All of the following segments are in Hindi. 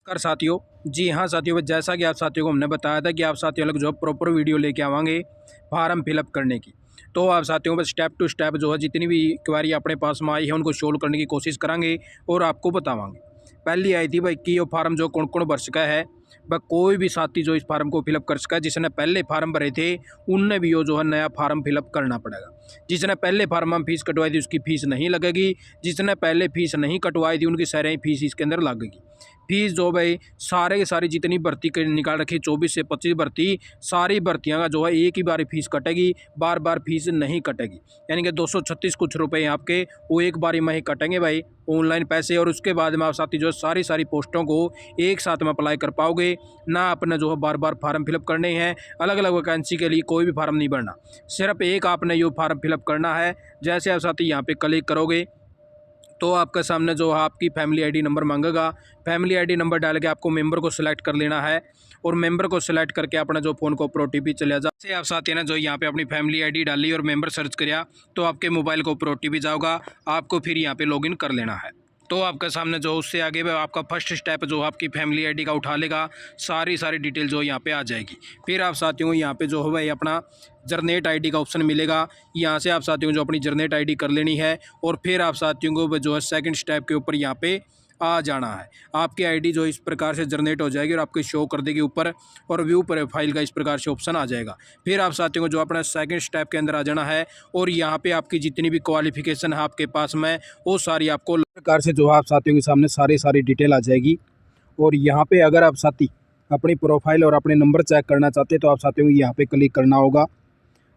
कर साथियों, जी हाँ साथियों, जैसा कि आप साथियों को हमने बताया था कि आप साथियों लोग जो है प्रॉपर वीडियो लेके आवांगे फार्म फिलअप करने की। तो आप साथियों बस स्टेप टू स्टेप जो है जितनी भी क्वेरी अपने पास में आई है उनको सोल्व करने की कोशिश करेंगे और आपको बतावांगे। पहली आई थी भाई कि ये फार्म जो कौन कौन भर सका है, वह कोई भी साथी जो इस फार्म को फिलअप कर सका है। जिसने पहले फार्म भरे थे उनने भी वो जो है नया फार्म फिलअप करना पड़ेगा। जिसने पहले फार्म में फीस कटवाई थी उसकी फीस नहीं लगेगी। जिसने पहले फीस नहीं कटवाई थी उनकी सारी फीस इसके अंदर लगेगी। फीस जो भाई सारे के सारी जितनी भर्ती निकाल रखी 24 से 25 भर्ती, सारी भर्तियां का जो है एक ही बार फीस कटेगी, बार बार फीस नहीं कटेगी। यानी कि 236 कुछ रुपए आपके वो एक बारी में ही कटेंगे भाई ऑनलाइन पैसे। और उसके बाद में आप साथी जो सारी सारी पोस्टों को एक साथ में अप्लाई कर पाओगे ना। अपने जो है बार बार फार्म फिलअप करने हैं, अलग अलग वैकेंसी के लिए कोई भी फार्म नहीं भरना, सिर्फ एक आपने ये फार्म फिलअप करना है। जैसे आप साथी यहाँ पे क्लिक करोगे तो आपके सामने जो है आपकी फैमिली आईडी नंबर मांगेगा। फैमिली आईडी नंबर डाल के आपको मेंबर को सिलेक्ट कर लेना है और मेंबर को सिलेक्ट करके अपना जो फ़ोन को ऊपर OTP चले जा से आप साथ ही ना जो यहाँ पे अपनी फैमिली आईडी डाली और मेंबर सर्च किया तो आपके मोबाइल को ऊपर OTP जाओगा। आपको फिर यहाँ पे लॉगिन कर लेना है। तो आपके सामने जो उससे आगे आपका फर्स्ट स्टेप जो आपकी फैमिली आईडी का उठा लेगा, सारी डिटेल जो यहाँ पे आ जाएगी। फिर आप साथियों को यहाँ पे जो है भाई अपना जनरेट आईडी का ऑप्शन मिलेगा। यहाँ से आप साथियों को जो अपनी जनरेट आईडी कर लेनी है और फिर आप साथियों को जो है सेकंड स्टेप के ऊपर यहाँ पे आ जाना है। आपकी आईडी जो इस प्रकार से जनरेट हो जाएगी और आपको शो कर देगी ऊपर, और व्यू प्रोफाइल का इस प्रकार से ऑप्शन आ जाएगा। फिर आप साथियों को जो अपना सेकंड स्टेप के अंदर आ जाना है और यहाँ पे आपकी जितनी भी क्वालिफिकेशन है आपके पास में वो सारी आपको प्रकार से जो है आप साथियों के सामने सारी डिटेल आ जाएगी। और यहाँ पे अगर आप साथी अपनी प्रोफाइल और अपने नंबर चेक करना चाहते हैं तो आप साथियों को यहाँ पे क्लिक करना होगा,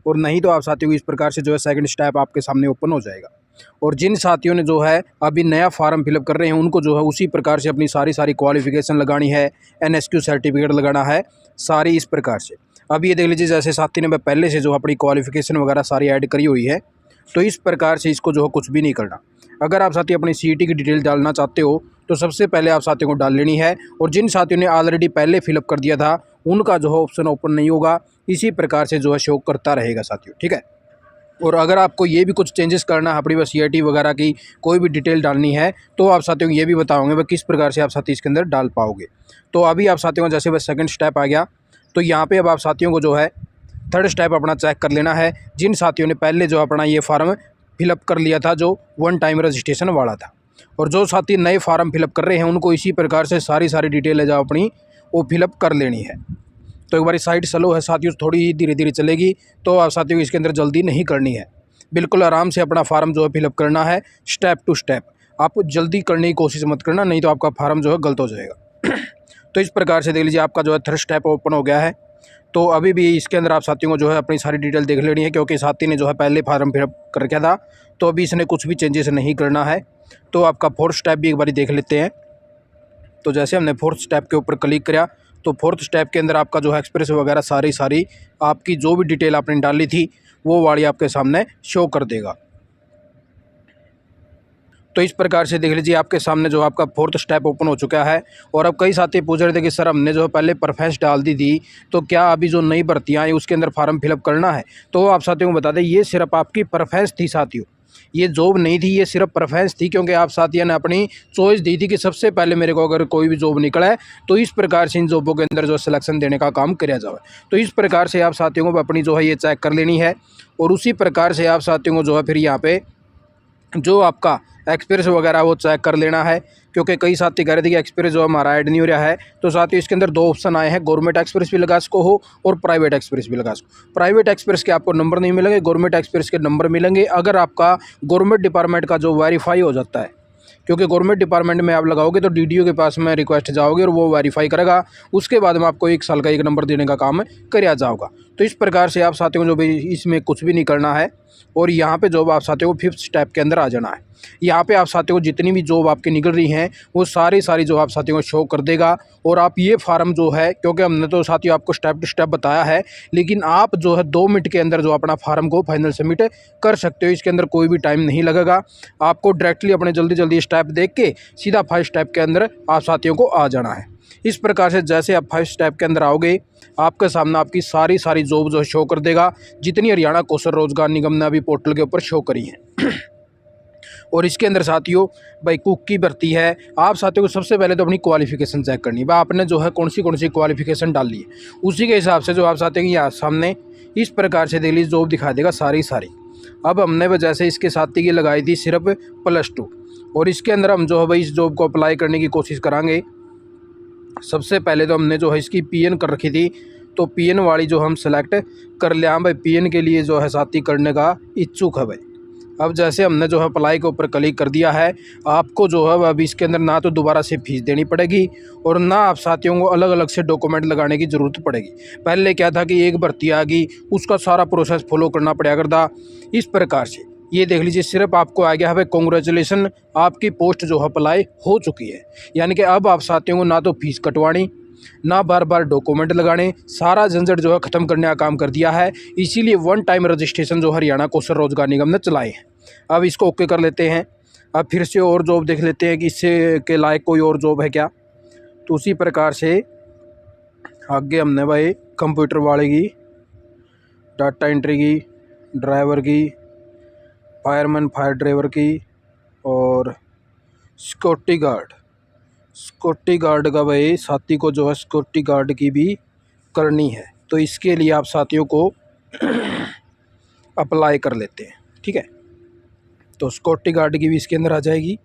और नहीं तो आप साथियों को इस प्रकार से जो है सेकंड स्टेप आपके सामने ओपन हो जाएगा। और जिन साथियों ने जो है अभी नया फार्म फिलअप कर रहे हैं उनको जो है उसी प्रकार से अपनी सारी क्वालिफिकेशन लगानी है, NSQ सर्टिफिकेट लगाना है सारी इस प्रकार से। अभी ये देख लीजिए जैसे साथी ने पहले से जो अपनी क्वालिफिकेशन वगैरह सारी ऐड करी हुई है, तो इस प्रकार से इसको जो है कुछ भी नहीं करना। अगर आप साथी अपनी CET की डिटेल डालना चाहते हो तो सबसे पहले आप साथियों को डाल लेनी है, और जिन साथियों ने ऑलरेडी पहले फिलअप कर दिया था उनका जो है ऑप्शन ओपन नहीं होगा, इसी प्रकार से जो है शो करता रहेगा साथियों, ठीक है। और अगर आपको ये भी कुछ चेंजेस करना है, अपनी बस CET वगैरह की कोई भी डिटेल डालनी है तो आप साथियों को ये भी बताओगे वह किस प्रकार से आप साथी इसके अंदर डाल पाओगे। तो अभी आप साथियों को जैसे बस सेकंड स्टेप आ गया, तो यहाँ पे अब आप साथियों को जो है थर्ड स्टेप अपना चेक कर लेना है। जिन साथियों ने पहले जो अपना ये फार्म फिलअप कर लिया था जो वन टाइम रजिस्ट्रेशन वाला था, और जो साथी नए फार्म फिलअप कर रहे हैं उनको इसी प्रकार से सारी डिटेल है जो अपनी वो फिलअप कर लेनी है। तो एक बार साइड स्लो है साथियों, थोड़ी ही धीरे चलेगी, तो आप साथियों को इसके अंदर जल्दी नहीं करनी है। बिल्कुल आराम से अपना फार्म जो है फिलअप करना है स्टेप टू स्टेप। आप जल्दी करने की कोशिश मत करना, नहीं तो आपका फार्म जो है गलत हो जाएगा। तो इस प्रकार से देख लीजिए आपका जो है थर्ड स्टेप ओपन हो गया है। तो अभी भी इसके अंदर आप साथियों को जो है अपनी सारी डिटेल देख लेनी है, क्योंकि साथी ने जो है पहले फार्म फिलअप कर रखा था, तो अभी इसने कुछ भी चेंजेस नहीं करना है। तो आपका फोर्थ स्टेप भी एक बार देख लेते हैं। तो जैसे हमने फोर्थ स्टेप के ऊपर क्लिक किया तो फोर्थ स्टेप के अंदर आपका जो है एक्सप्रेस वगैरह सारी आपकी जो भी डिटेल आपने डाली थी वो वाली आपके सामने शो कर देगा। तो इस प्रकार से देख लीजिए आपके सामने जो आपका फोर्थ स्टेप ओपन हो चुका है। और अब कई साथी पूछ रहे थे कि सर हमने जो पहले प्रेफरेंस डाल दी थी तो क्या अभी जो नई भर्तियाँ आई उसके अंदर फार्म फिलअप करना है? तो आप साथियों को बता दें ये सिर्फ आपकी प्रेफरेंस थी साथियों, ये जॉब नहीं थी, ये सिर्फ प्रेफरेंस थी, क्योंकि आप साथियों ने अपनी चॉइस दी थी कि सबसे पहले मेरे को अगर कोई भी जॉब निकला है तो इस प्रकार से इन जॉबों के अंदर जो सिलेक्शन देने का काम किया जाए। तो इस प्रकार से आप साथियों को अपनी जो है ये चेक कर लेनी है, और उसी प्रकार से आप साथियों को जो है फिर यहाँ पे जो आपका एक्सपीरियंस वगैरह वो चेक कर लेना है। क्योंकि कई साथी कह रहे थे कि एक्सपीरियंस जो हमारा ऐड नहीं हो रहा है, तो साथियों इसके अंदर दो ऑप्शन आए हैं, गवर्नमेंट एक्सपीरियंस भी लगा सको हो और प्राइवेट एक्सपीरियंस भी लगा सको। प्राइवेट एक्सपीरियंस के आपको नंबर नहीं मिलेंगे, गवर्नमेंट एक्सपीरियंस के नंबर मिलेंगे अगर आपका गवर्नमेंट डिपार्टमेंट का जो वेरीफाई हो जाता है। क्योंकि गवर्नमेंट डिपार्टमेंट में आप लगाओगे तो DDO के पास में रिक्वेस्ट जाओगे और वो वेरीफाई करेगा, उसके बाद में आपको 1 साल का 1 नंबर देने का काम किया जाएगा। तो इस प्रकार से आप साथियों को जो भी इसमें कुछ भी नहीं करना है, और यहाँ पे जॉब आप साथियों को फिफ्थ स्टेप के अंदर आ जाना है। यहाँ पे आप साथियों को जितनी भी जॉब आपकी निकल रही हैं वो सारी जो आप साथियों को शो कर देगा। और आप ये फार्म जो है, क्योंकि हमने तो साथियों आपको स्टेप टू स्टेप बताया है, लेकिन आप जो है 2 मिनट के अंदर जो अपना फार्म को फाइनल सबमिट कर सकते हो। इसके अंदर कोई भी टाइम नहीं लगेगा, आपको डायरेक्टली अपने जल्दी स्टेप देख के सीधा 5 स्टेप के अंदर आप साथियों को आ जाना है। इस प्रकार से जैसे आप 5 स्टेप के अंदर आओगे आपके सामने आपकी सारी जॉब जो है शो कर देगा, जितनी हरियाणा कौशल रोजगार निगम ने अभी पोर्टल के ऊपर शो करी हैं। और इसके अंदर साथियों भाई कुक की भर्ती है। आप साथियों को सबसे पहले तो अपनी क्वालिफ़िकेशन चेक करनी है, भाई आपने जो है कौन सी क्वालिफ़िकेशन डाली है, उसी के हिसाब से जो आप साथियों की यहाँ सामने इस प्रकार से देख लीजिए जॉब दिखा देगा सारी। अब हमने वजह से इसके साथी की लगाई थी सिर्फ +2, और इसके अंदर हम जो है भाई इस जॉब को अप्लाई करने की कोशिश करांगे। सबसे पहले तो हमने जो है इसकी PN कर रखी थी, तो PN वाली जो हम सेलेक्ट कर लिया। हम भाई PN के लिए जो है साथी करने का इच्छुक है भाई। अब जैसे हमने जो है अप्लाई के ऊपर क्लिक कर दिया है, आपको जो है अब इसके अंदर ना तो दोबारा से फीस देनी पड़ेगी और ना आप साथियों को अलग अलग से डॉक्यूमेंट लगाने की ज़रूरत पड़ेगी। पहले क्या था कि एक भर्ती आ गई, उसका सारा प्रोसेस फॉलो करना पड़ा करता। इस प्रकार से ये देख लीजिए सिर्फ आपको आ गया है भाई कॉन्ग्रेचुलेसन, आपकी पोस्ट जो है अप्लाई हो चुकी है। यानी कि अब आप साथियों को ना तो फीस कटवानी, ना बार बार डॉक्यूमेंट लगाने, सारा झंझट जो है ख़त्म करने का काम कर दिया है। इसीलिए वन टाइम रजिस्ट्रेशन जो हरियाणा कौशल रोजगार निगम ने चलाए हैं। अब इसको ओके कर लेते हैं। अब फिर से और जॉब देख लेते हैं कि इससे के लायक कोई और जॉब है क्या। तो उसी प्रकार से आगे हमने भाई कंप्यूटर वाले की, डाटा एंट्री की, ड्राइवर की, फायरमैन फायर ड्राइवर की, और सिक्योरिटी गार्ड का भाई साथी को जो है सिक्योरिटी गार्ड की भी करनी है। तो इसके लिए आप साथियों को अप्लाई कर लेते हैं, ठीक है। तो सिक्योरिटी गार्ड की भी इसके अंदर आ जाएगी।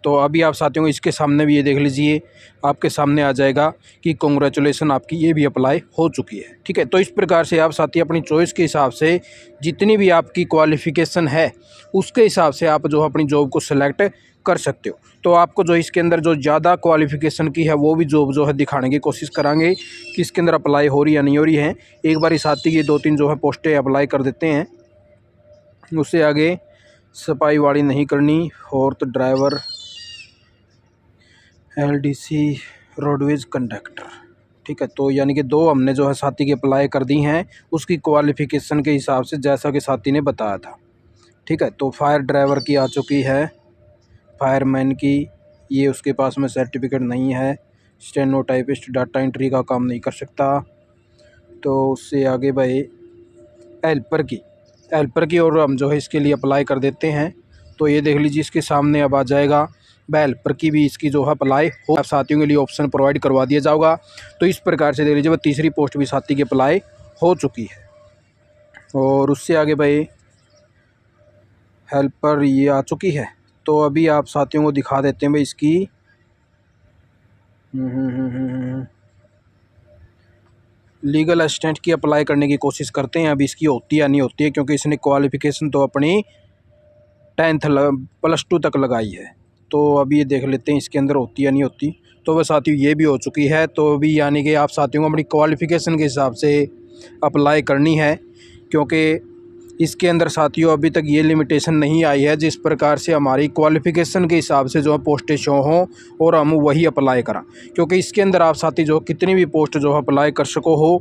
तो अभी आप साथियों को इसके सामने भी ये देख लीजिए, आपके सामने आ जाएगा कि कॉन्ग्रेचुलेसन आपकी ये भी अप्लाई हो चुकी है, ठीक है। तो इस प्रकार से आप साथी अपनी चॉइस के हिसाब से जितनी भी आपकी क्वालिफ़िकेशन है उसके हिसाब से आप जो अपनी जॉब को सिलेक्ट कर सकते हो। तो आपको जो इसके अंदर जो ज़्यादा क्वालिफ़िकेशन की है वो भी जॉब जो है दिखाने की कोशिश करांगे कि इसके अंदर अप्लाई हो रही या नहीं हो रही है। एक बार इस साथी की 2-3 जो है पोस्टें अप्लाई कर देते हैं। उससे आगे सफाई वाली नहीं करनी, और तो ड्राइवर, LDC, रोडवेज कंडक्टर, ठीक है। तो यानी कि 2 हमने जो है साथी की अप्लाई कर दी हैं उसकी क्वालिफ़िकेशन के हिसाब से, जैसा कि साथी ने बताया था, ठीक है। तो फायर ड्राइवर की आ चुकी है, फायरमैन की ये उसके पास में सर्टिफिकेट नहीं है, स्टेनोटाइपिस्ट डाटा एंट्री का काम नहीं कर सकता। तो उससे आगे भाई हेल्पर की और हम जो है इसके लिए अप्लाई कर देते हैं। तो ये देख लीजिए इसके सामने अब आ जाएगा हेल्पर की भी इसकी जो है अप्लाई हो, साथियों के लिए ऑप्शन प्रोवाइड करवा दिया जाएगा। तो इस प्रकार से देख लीजिए वह तीसरी पोस्ट भी साथी की अप्लाई हो चुकी है। और उससे आगे भाई हेल्पर ये आ चुकी है। तो अभी आप साथियों को दिखा देते हैं भाई इसकी लीगल असिस्टेंट की अप्लाई करने की कोशिश करते हैं। अभी इसकी होती है या नहीं होती है, क्योंकि इसने क्वालिफ़िकेशन तो अपनी 10th +2 तक लगाई है। तो अभी ये देख लेते हैं इसके अंदर होती या नहीं होती। तो वह साथियों ये भी हो चुकी है। तो अभी यानी कि आप साथियों को अपनी क्वालिफ़िकेशन के हिसाब से अप्लाई करनी है, क्योंकि इसके अंदर साथियों अभी तक ये लिमिटेशन नहीं आई है जिस प्रकार से हमारी क्वालिफ़िकेशन के हिसाब से जो है पोस्टें शो हों और हम वही अप्लाई करा। क्योंकि इसके अंदर आप साथी जो कितनी भी पोस्ट जो है अप्लाई कर सको हो,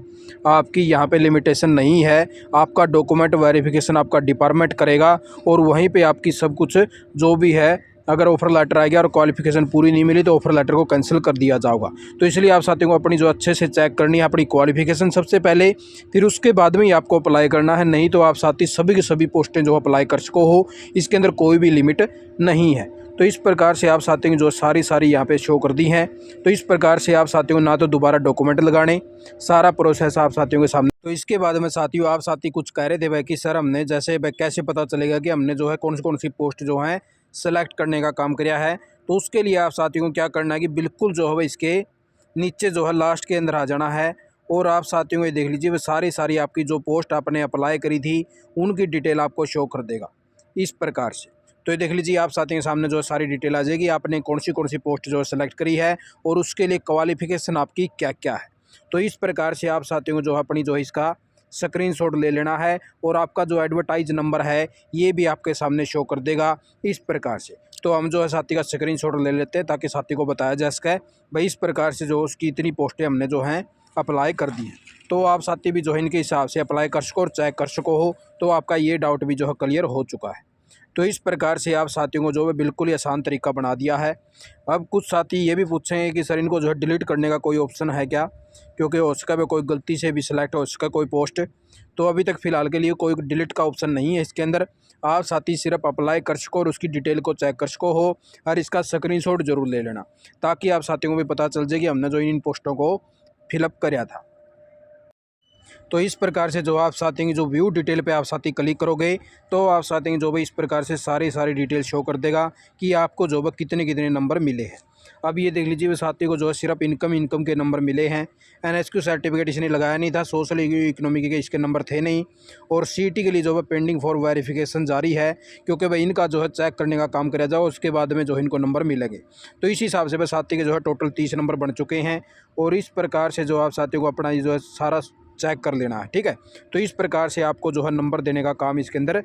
आपकी यहाँ पे लिमिटेशन नहीं है। आपका डॉक्यूमेंट वेरिफिकेशन आपका डिपार्टमेंट करेगा और वहीं पे आपकी सब कुछ जो भी है, अगर ऑफ़र लेटर आ गया और क्वालिफ़िकेशन पूरी नहीं मिली तो ऑफ़र लेटर को कैंसिल कर दिया जाएगा। तो इसलिए आप साथियों को अपनी जो अच्छे से चेक करनी है अपनी क्वालिफ़िकेशन सबसे पहले, फिर उसके बाद में ही आपको अप्लाई करना है। नहीं तो आप साथी सभी की सभी पोस्टें जो अप्लाई कर सको हो, इसके अंदर कोई भी लिमिट नहीं है। तो इस प्रकार से आप साथियों की जो सारी यहाँ पे शो कर दी हैं। तो इस प्रकार से आप साथियों को ना तो दोबारा डॉक्यूमेंट लगाने, सारा प्रोसेस आप साथियों के सामने। तो इसके बाद में साथियों आप साथी कुछ कह रहे थे भाई कि सर हमने जैसे भाई कैसे पता चलेगा कि हमने जो है कौन सी पोस्ट जो है सेलेक्ट करने का काम किया है। तो उसके लिए आप साथियों को क्या करना है कि बिल्कुल जो है इसके नीचे जो है लास्ट के अंदर आ जाना है, और आप साथियों को ये देख लीजिए वो सारी आपकी जो पोस्ट आपने अप्लाई करी थी उनकी डिटेल आपको शो कर देगा इस प्रकार से। तो ये देख लीजिए आप साथियों के सामने जो सारी डिटेल आ जाएगी, आपने कौन सी पोस्ट जो है सेलेक्ट करी है और उसके लिए क्वालिफ़िकेशन आपकी क्या क्या है। तो इस प्रकार से आप साथियों को जो है अपनी जो है इसका स्क्रीनशॉट ले लेना है, और आपका जो एडवर्टाइज नंबर है ये भी आपके सामने शो कर देगा इस प्रकार से। तो हम जो है साथी का स्क्रीनशॉट ले लेते हैं ताकि साथी को बताया जा सके भाई इस प्रकार से जो उसकी इतनी पोस्टें हमने जो हैं अप्लाई कर दी हैं। तो आप साथी भी जो है इनके हिसाब से अप्लाई कर सको और चेक कर सको हो। तो आपका ये डाउट भी जो है क्लियर हो चुका है। तो इस प्रकार से आप साथियों को जो है बिल्कुल ही आसान तरीका बना दिया है। अब कुछ साथी ये भी पूछेंगे कि सर इनको जो है डिलीट करने का कोई ऑप्शन है क्या, क्योंकि हो सका है कोई गलती से भी सिलेक्ट हो सका कोई पोस्ट। तो अभी तक फ़िलहाल के लिए कोई डिलीट का ऑप्शन नहीं है इसके अंदर। आप साथी सिर्फ अप्लाई कर सको और उसकी डिटेल को चेक कर सको हो, और इसका स्क्रीनशॉट ज़रूर ले लेना, ताकि आप साथियों को भी पता चल जाए कि हमने जो इन पोस्टों को फिलअप कराया था। तो इस प्रकार से जो आप साथियों की जो व्यू डिटेल पे आप साथी क्लिक करोगे तो आप साथियों की जो भी इस प्रकार से सारी डिटेल शो कर देगा कि आपको जो है कितने नंबर मिले हैं। अब ये देख लीजिए साथियों को जो है सिर्फ इनकम के नंबर मिले हैं। एनएसक्यू सर्टिफिकेट इसने लगाया नहीं था, सोशल इकोनॉमिक के इसके नंबर थे नहीं, और सीटी के लिए जो है पेंडिंग फॉर वेरिफिकेशन जारी है, क्योंकि भाई इनका जो है चेक करने का काम कराया जाओ, उसके बाद में जो है इनको नंबर मिलेंगे। तो इस हिसाब से भाई साथी के जो है टोटल 30 नंबर बन चुके हैं, और इस प्रकार से जो आप साथियों को अपना जो है सारा चेक कर लेना है। ठीक है, तो इस प्रकार से आपको जो है नंबर देने का काम इसके अंदर